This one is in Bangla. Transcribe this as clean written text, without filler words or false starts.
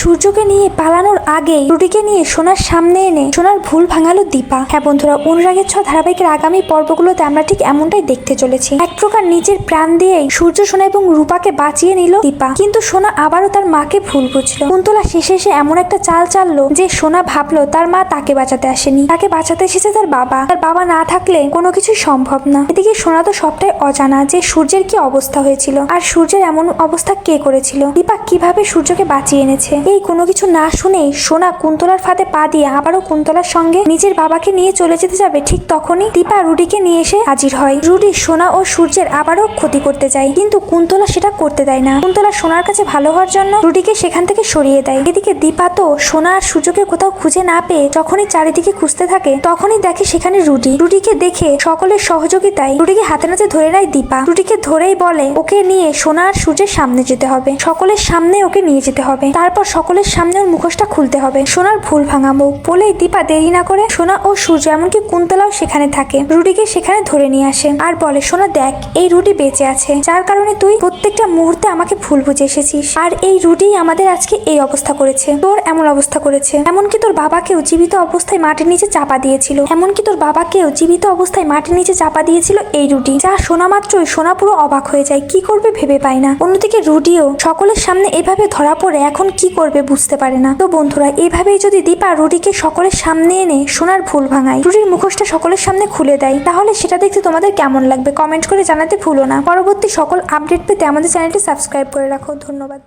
সূর্যকে নিয়ে পালানোর আগেই রুটিকে নিয়ে সোনার সামনে এনে সোনার ভুল ভাঙালো দীপা। হ্যাঁ বন্ধুরা, অনুরাগের ছ ধারাবাহিকের আগামী পর্বগুলোতে আমরা ঠিক এমনটাই দেখতে চলেছি। এক প্রকার নিজের প্রাণ দিয়েই সূর্য, সোনা এবং রূপাকে বাঁচিয়ে নিল দীপা। কিন্তু সোনা আবারও তার মাকে ভুল বুঝলো। কুন্তলা শেষে এসে এমন একটা চাল চাললো যে সোনা ভাবলো তার মা তাকে বাঁচাতে আসেনি, তাকে বাঁচাতে এসেছে তার বাবা। তার বাবা না থাকলে কোনো কিছু সম্ভব না। এদিকে সোনা তো সবটাই অজানা যে সূর্যের কি অবস্থা হয়েছিল, আর সূর্যের এমন অবস্থা কে করেছিল, দীপা কিভাবে সূর্যকে বাঁচিয়ে এনেছে। এই কোনো কিছু না শুনেই সোনা কুন্তলার ফাঁদে পা দিয়ে আবারও কুন্তলার সঙ্গে নিজের বাবাকে নিয়ে চলে যেতে যাবে। ঠিক তখনই দীপা রুডিকে নিয়ে এসে হাজির হয়। রুডি সোনা ও সূর্যের আবারও ক্ষতি করতে যায়, কিন্তু কুন্তলা সেটা করতে দেয় না। কুন্তলা সোনার কাছে ভালো হওয়ার জন্য রুডিকে সেখান থেকে সরিয়ে দেয়। এদিকে দীপা তো সোনা আর সূর্যকে কোথাও খুঁজে না পেয়ে যখনই চারিদিকে খুঁজতে থাকে তখনই দেখে সেখানে রুডি। রুডিকে দেখে সকলের সহযোগিতায় রুডিকে হাতে নাতে ধরে নেয় দীপা। রুডিকে ধরেই বলে ওকে নিয়ে সোনা আর সূর্যের সামনে যেতে হবে, সকলের সামনে ওকে নিয়ে যেতে হবে, তারপর সকলের সামনে ওর মুখোশটা খুলতে হবে, সোনার ভুল ভাঙাবো। বলেই দীপা দেরি না করে সোনা ও সূর্য এমনকি কুন্তলাও সেখানে থাকে রুডিকে সেখানে ধরে নিয়ে আসে আর বলে সোনা দেখ, এই রুডি বেঁচে আছে, যার কারণে তুই প্রত্যেকটা মুহূর্তে আমাকে ভুল বুঝে এসেছিস, আর এই রুডি আমাদের আজকে এই অবস্থা করেছে, তোর এমন অবস্থা করেছে। এমনকি তোর বাবাকেও জীবিত অবস্থায় মাটির নিচে চাপা দিয়েছিল, এমনকি তোর বাবাকেও জীবিত অবস্থায় মাটির নিচে চাপা দিয়েছিল এই রুডি। যা শোনা মাত্রই সোনা পুরো অবাক হয়ে যায়, কি করবে ভেবে পায় না। অন্যদিকে রুডিও সকলের সামনে এভাবে ধরা পড়ে এখন কি করবে বুঝতে পারে না। তো বন্ধুরা, এইভাবেই যদি দীপা রুডিকে সকলের সামনে এনে সোনার ভুল ভাঙায়, রুডির মুখোশটা সকলের সামনে খুলে দেয়, তাহলে সেটা দেখতে তোমাদের কেমন লাগবে কমেন্ট করে জানাতে ভুলো না। পরবর্তী সকল আপডেট পেতে আমাদের চ্যানেলটি সাবস্ক্রাইব করে রাখো। ধন্যবাদ।